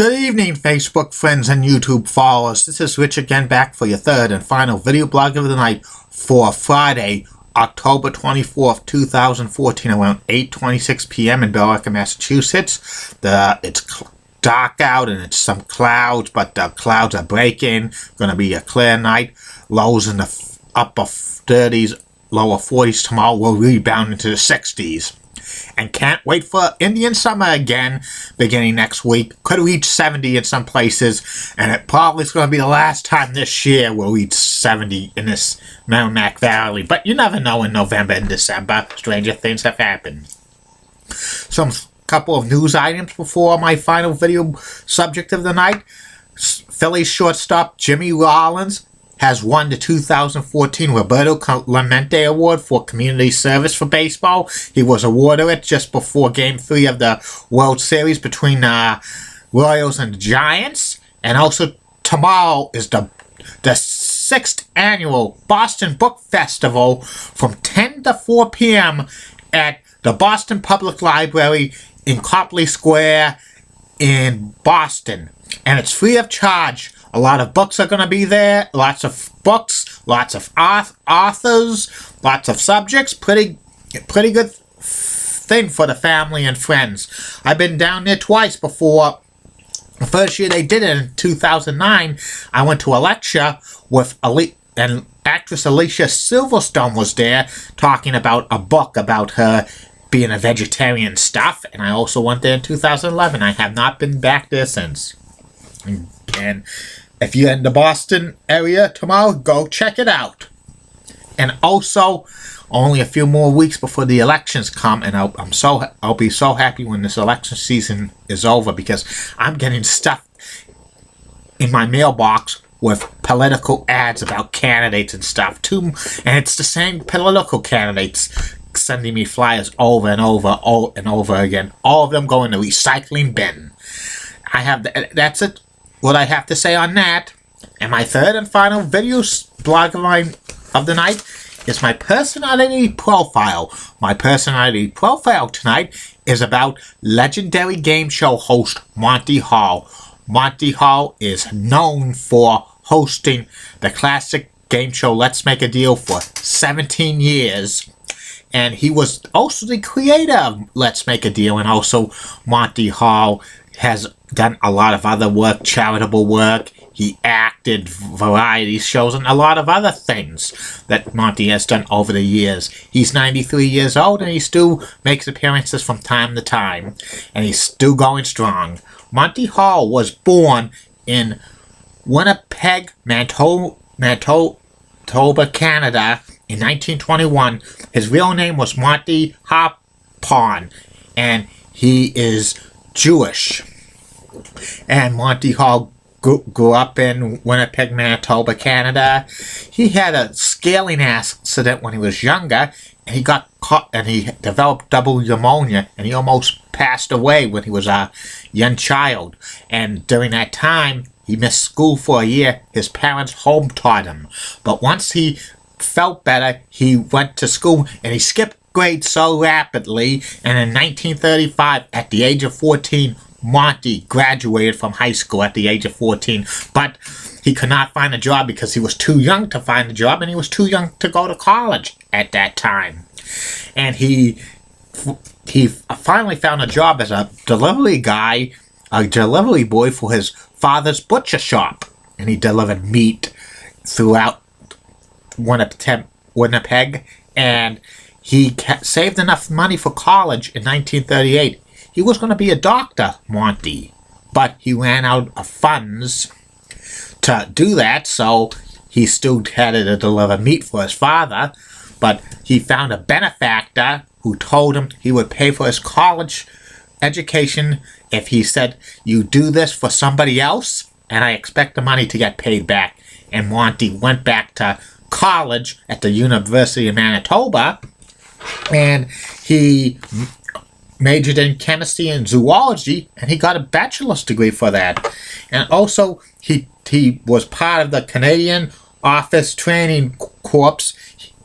Good evening, Facebook friends and YouTube followers. This is Rich again, back for your third and final video blog of the night for Friday, October 24th, 2014, around 8:26 p.m. in Billerica, Massachusetts. It's dark out and it's some clouds, but the clouds are breaking. Going to be a clear night. Lows in the upper 30s, lower 40s tomorrow. Will rebound into the 60s. And can't wait for Indian summer again, beginning next week. Could reach 70 in some places, and it probably is going to be the last time this year we'll reach 70 in this Merrimack Valley. But you never know in November and December. Stranger things have happened. Some couple of news items before my final video subject of the night. Phillies shortstop Jimmy Rollins has won the 2014 Roberto Clemente Award for Community Service for baseball. He was awarded it just before Game 3 of the World Series between Royals and the Giants. And also tomorrow is the 6th annual Boston Book Festival from 10 to 4 p.m. at the Boston Public Library in Copley Square in Boston. And it's free of charge. A lot of books are going to be there. Lots of books, lots of authors, lots of subjects. Pretty good thing for the family and friends. I've been down there twice before. The first year they did it in 2009, I went to a lecture with and actress Alicia Silverstone was there talking about a book about her being a vegetarian stuff. And I also went there in 2011. I have not been back there since. And if you're in the Boston area tomorrow, go check it out. And also, only a few more weeks before the elections come, and I'll be so happy when this election season is over, because I'm getting stuff in my mailbox with political ads about candidates and stuff too, and it's the same political candidates sending me flyers over and over again. All of them go in the recycling bin. That's it. What I have to say on that. And my third and final video blog of the night is my personality profile. My personality profile tonight is about legendary game show host Monty Hall. Monty Hall is known for hosting the classic game show Let's Make a Deal for 17 years. And he was also the creator of Let's Make a Deal. And also Monty Hall has done a lot of other work, charitable work. He acted variety shows and a lot of other things that Monty has done over the years. He's 93 years old and he still makes appearances from time to time. And he's still going strong. Monty Hall was born in Winnipeg, Manitoba, Canada in 1921. His real name was Monty Harpon, and he is Jewish. And Monty Hall grew up in Winnipeg, Manitoba, Canada. He had a scaling accident when he was younger, and he got caught, and he developed double pneumonia, and he almost passed away when he was a young child. And during that time, he missed school for a year. His parents home taught him. But once he felt better, he went to school, and he skipped grades so rapidly, and in 1935, at the age of 14, Monty graduated from high school at the age of 14, but he could not find a job because he was too young to find a job, and he was too young to go to college at that time. And he finally found a job as a delivery guy, a delivery boy for his father's butcher shop, and he delivered meat throughout Winnipeg, and he saved enough money for college in 1938. He was going to be a doctor, Monty, but he ran out of funds to do that, so he still had to deliver meat for his father. But he found a benefactor who told him he would pay for his college education if he said, "You do this for somebody else, and I expect the money to get paid back." And Monty went back to college at the University of Manitoba, and he majored in chemistry and zoology, and he got a bachelor's degree for that. And also, he was part of the Canadian Officer Training Corps,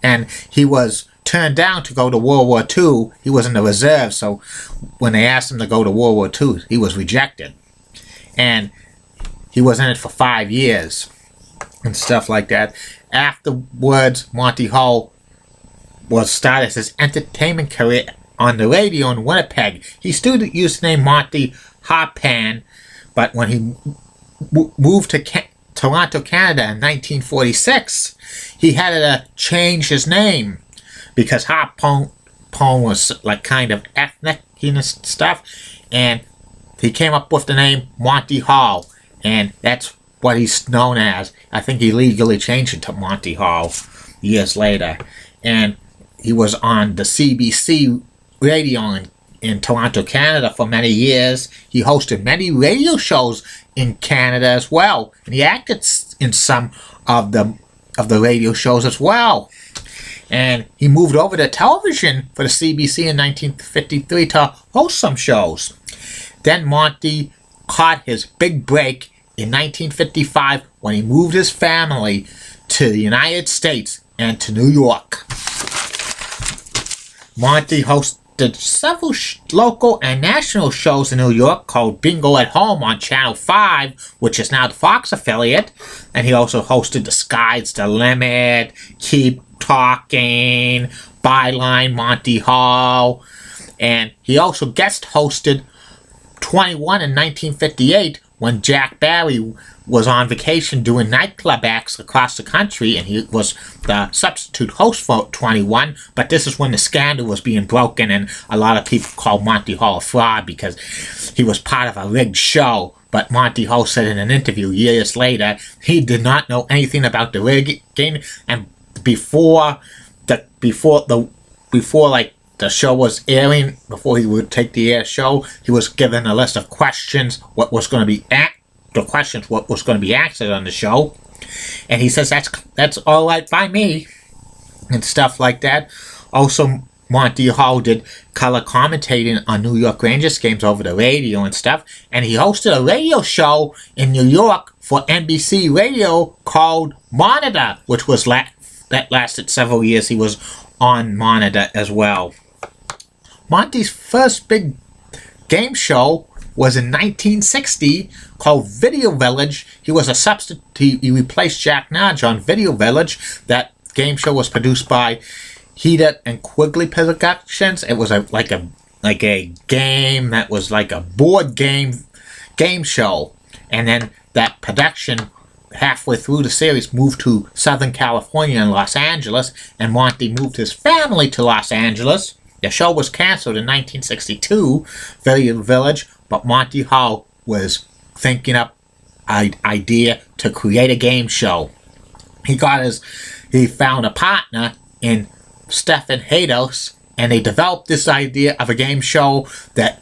and he was turned down to go to World War II. He was in the reserve, so when they asked him to go to World War II, he was rejected. and he was in it for 5 years and stuff like that. Afterwards, Monty Hall was started his entertainment career on the radio in Winnipeg. He still used the name Monty Harpan, but when he moved to Toronto, Canada in 1946, he had to change his name because Harpan was like kind of ethnic stuff, and he came up with the name Monty Hall, and that's what he's known as. I think he legally changed it to Monty Hall years later, and he was on the CBC radio in Toronto, Canada for many years. He hosted many radio shows in Canada as well, and he acted in some of the radio shows as well. And he moved over to television for the CBC in 1953 to host some shows. Then Monty caught his big break in 1955 when he moved his family to the United States and to New York. Monty hosted several local and national shows in New York called Bingo at Home on Channel 5, which is now the Fox affiliate. And he also hosted The Sky's the Limit, Keep Talking, Byline Monty Hall. And he also guest hosted 21 in 1958 when Jack Barry was on vacation doing nightclub acts across the country, and he was the substitute host for 21, but this is when the scandal was being broken, and a lot of people called Monty Hall a fraud because he was part of a rigged show. But Monty Hall said in an interview years later he did not know anything about the rigging, and before the show was airing, before he would take the air show, he was given a list of questions, what was going to be answered on the show, and he says that's all right by me, and stuff like that. Also, Monty Hall did color commentating on New York Rangers games over the radio and stuff, and he hosted a radio show in New York for NBC Radio called Monitor, which was that lasted several years. He was on Monitor as well. Monty's first big game show was in 1960 called Video Village. He was a substitute. He replaced Jack Nudge on Video Village. That game show was produced by Heater and Quigley Productions. It was like a game that was like a board game show, and then that production halfway through the series moved to Southern California and Los Angeles, and Monty moved his family to Los Angeles. The show was canceled in 1962, Video Village, but Monty Hall was thinking up an idea to create a game show. He found a partner in Stephen Hados, and they developed this idea of a game show that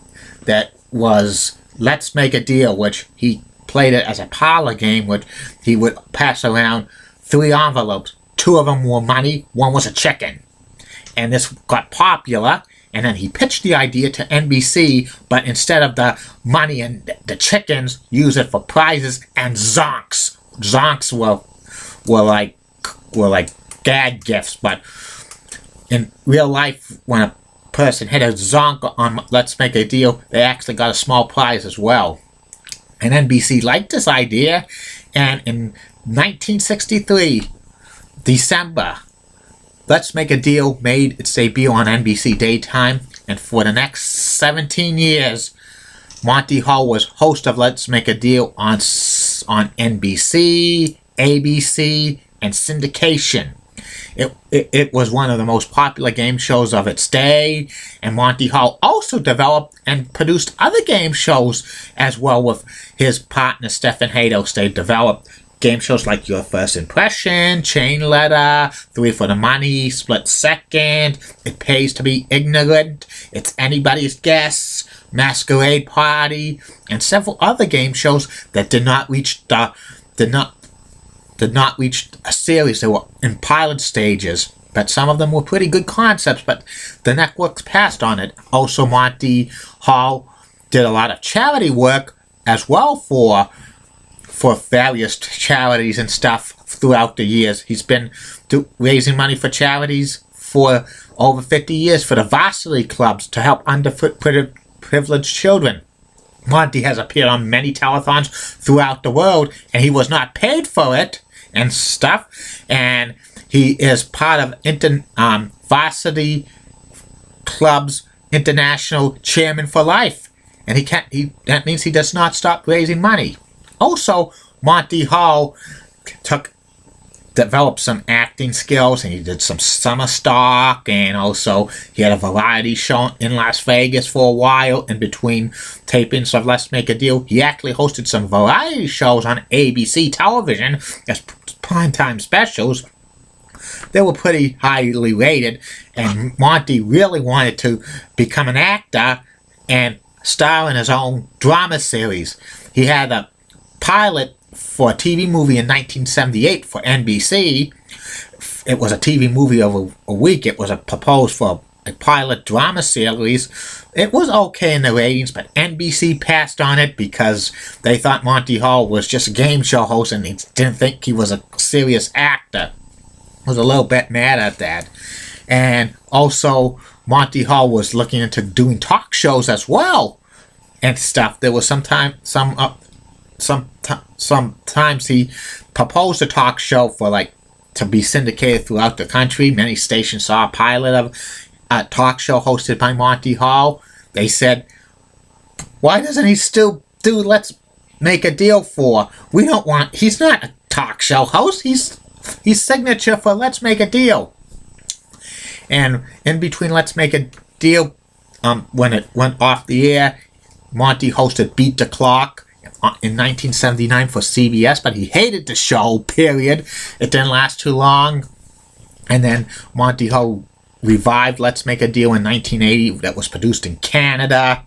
was Let's Make a Deal, which he played it as a parlor game, which he would pass around 3 envelopes. 2 of them were money, 1 was a chicken. And this got popular, and then he pitched the idea to NBC, but instead of the money and the chickens, use it for prizes and zonks. Zonks were like gag gifts, but in real life, when a person hit a zonk on Let's Make a Deal, they actually got a small prize as well. And NBC liked this idea, and in 1963, December, Let's Make a Deal made its debut on NBC Daytime, and for the next 17 years, Monty Hall was host of Let's Make a Deal on NBC, ABC, and syndication. It was one of the most popular game shows of its day, and Monty Hall also developed and produced other game shows as well with his partner Stephen Hados. They developed game shows like Your First Impression, Chain Letter, 3 for the Money, Split Second, It Pays to Be Ignorant, It's Anybody's Guess, Masquerade Party, and several other game shows that did not reach a series. They were in pilot stages, but some of them were pretty good concepts, but the networks passed on it. Also, Monty Hall did a lot of charity work as well for various charities and stuff throughout the years. He's been raising money for charities for over 50 years for the varsity clubs to help underprivileged children. Monty has appeared on many telethons throughout the world, and he was not paid for it and stuff. And he is part of Varsity Club's international chairman for life, and that means he does not stop raising money. Also, Monty Hall developed some acting skills, and he did some summer stock, and also he had a variety show in Las Vegas for a while in between tapings of Let's Make a Deal. He actually hosted some variety shows on ABC television as primetime specials. They were pretty highly rated, and Monty really wanted to become an actor and star in his own drama series. He had a pilot for a TV movie in 1978 for NBC. It was a TV movie over a week. It was proposed for a pilot drama series. It was okay in the ratings, but NBC passed on it because they thought Monty Hall was just a game show host and they didn't think he was a serious actor. I was a little bit mad at that. And also, Monty Hall was looking into doing talk shows as well and stuff. There was sometimes he proposed a talk show for to be syndicated throughout the country. Many stations saw a pilot of a talk show hosted by Monty Hall. They said, why doesn't he still do Let's Make a Deal for? He's not a talk show host. He's signature for Let's Make a Deal. And in between Let's Make a Deal, when it went off the air, Monty hosted Beat the Clock in 1979 for CBS, but he hated the show, period. It didn't last too long. And then Monty Hall revived Let's Make a Deal in 1980 that was produced in Canada.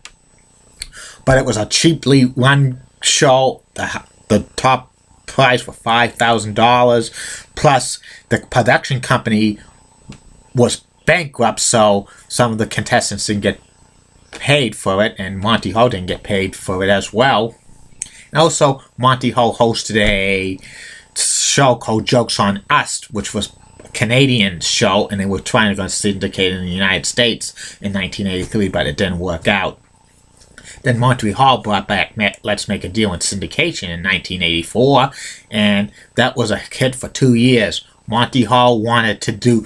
But it was a cheaply run show. The top price was $5,000. Plus, the production company was bankrupt, so some of the contestants didn't get paid for it, and Monty Hall didn't get paid for it as well. And also, Monty Hall hosted a show called Jokes on Us, which was a Canadian show, and they were trying to syndicate it in the United States in 1983, but it didn't work out. Then Monty Hall brought back Let's Make a Deal in syndication in 1984, and that was a hit for 2 years. Monty Hall wanted to do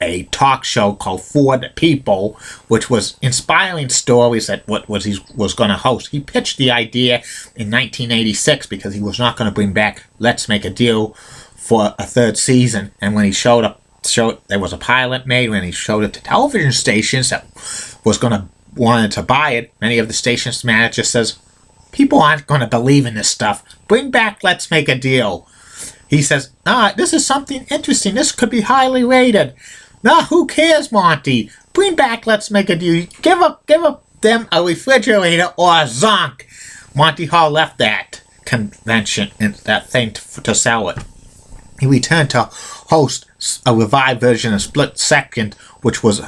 a talk show called For the People, which was inspiring stories that he was going to host. He pitched the idea in 1986 because he was not going to bring back Let's Make a Deal for a third season. And when he showed up, there was a pilot made. When he showed it to television stations that wanted to buy it, many of the stations' managers says, people aren't going to believe in this stuff. Bring back Let's Make a Deal. He says, this is something interesting. This could be highly rated. Who cares, Monty? Bring back Let's Make a Deal. Give them a refrigerator or a zonk. Monty Hall left that convention and that thing to sell it. He returned to host a revived version of Split Second, which was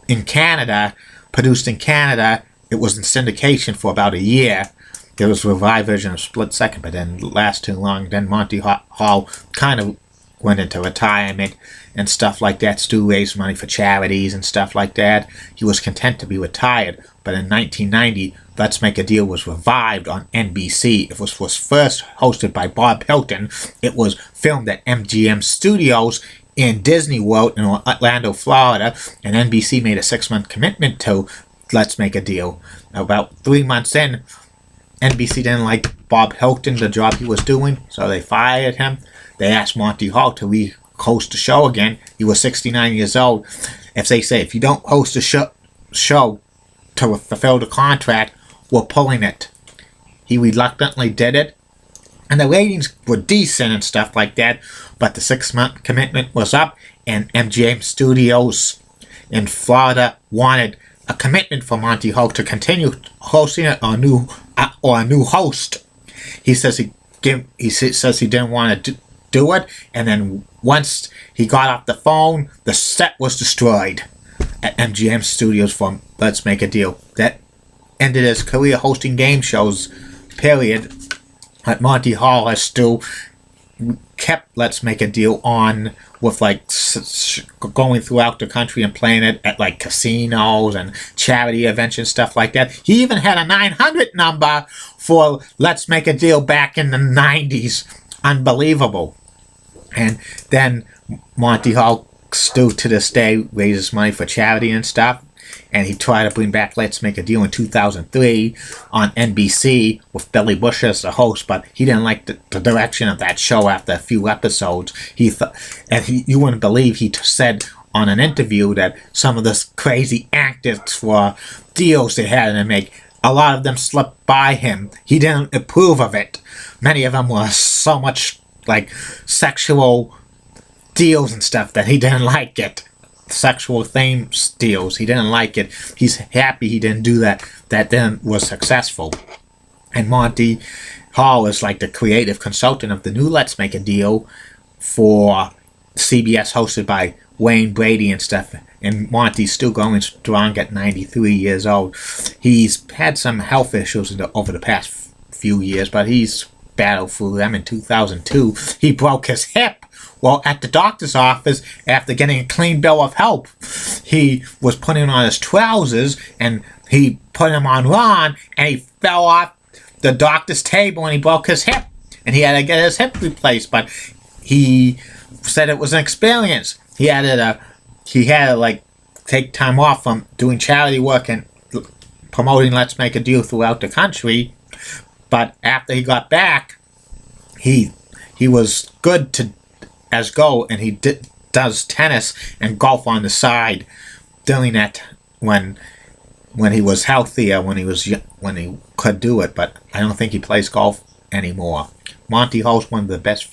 in Canada, produced in Canada. It was in syndication for about a year. There was a revived version of Split Second, but didn't last too long. Then Monty Hall kind of went into retirement and stuff like that. Stu raised money for charities and stuff like that. He was content to be retired. But in 1990, Let's Make a Deal was revived on NBC. It was first hosted by Bob Hilton. It was filmed at MGM Studios in Disney World in Orlando, Florida. And NBC made a 6-month commitment to Let's Make a Deal. About 3 months in, NBC didn't like Bob Hilton, the job he was doing, so they fired him. They asked Monty Hall to re-host the show again. He was 69 years old. If you don't host a show to fulfill the contract, we're pulling it. He reluctantly did it, and the ratings were decent and stuff like that, but the 6-month commitment was up, and MGM Studios in Florida wanted a commitment for Monty Hall to continue hosting it or a new host. He says he didn't want to do it, and then once he got off the phone, the set was destroyed at MGM Studios for Let's Make a Deal. That ended his career hosting game shows, period. But Monty Hall has still kept Let's Make a Deal on with like going throughout the country and playing it at like casinos and charity events and stuff like that. He even had a 900 number for Let's Make a Deal back in the 90s. Unbelievable. And then Monty Hall still to this day raises money for charity and stuff. And he tried to bring back Let's Make a Deal in 2003 on NBC with Billy Bush as the host, but he didn't like the direction of that show after a few episodes. You wouldn't believe he said on an interview that some of the crazy actors for deals they had to make, a lot of them slipped by him. He didn't approve of it. Many of them were so much like sexual deals and stuff that he didn't like it. Sexual theme deals. He didn't like it. He's happy he didn't do that. That then was successful. And Monty Hall is like the creative consultant of the new Let's Make a Deal for CBS, hosted by Wayne Brady and stuff. And Monty's still going strong at 93 years old. He's had some health issues over the past few years, but he's battled through them. In 2002, he broke his hip. Well, at the doctor's office, after getting a clean bill of health, he was putting on his trousers, and he put them on wrong, and he fell off the doctor's table, and he broke his hip, and he had to get his hip replaced. But he said it was an experience. He had to like take time off from doing charity work and promoting Let's Make a Deal throughout the country. But after he got back, he was good to as go, and he does tennis and golf on the side, doing that when he was healthier, when he could do it. But I don't think he plays golf anymore. Monty Hall's one of the best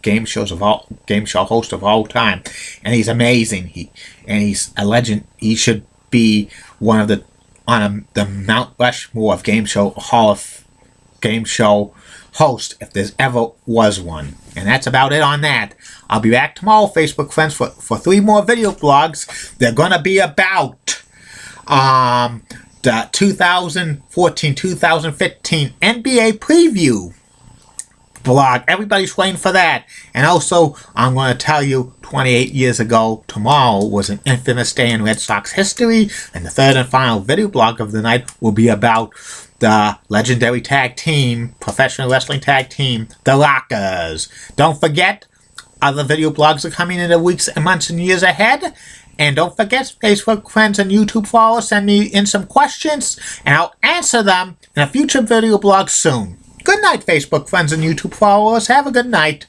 game show hosts of all time, and he's amazing. He's a legend. He should be one of the Mount Rushmore of game show host if there's ever was one. And that's about it on that. I'll be back tomorrow, Facebook friends, for 3 more video blogs. They're going to be about the 2014-2015 NBA preview blog. Everybody's waiting for that. And also, I'm going to tell you, 28 years ago, tomorrow was an infamous day in Red Sox history. And the third and final video blog of the night will be about the legendary tag team, professional wrestling tag team, the Rockers. Don't forget, other video blogs are coming in the weeks and months and years ahead. And don't forget, Facebook friends and YouTube followers, send me in some questions, and I'll answer them in a future video blog soon. Good night, Facebook friends and YouTube followers. Have a good night.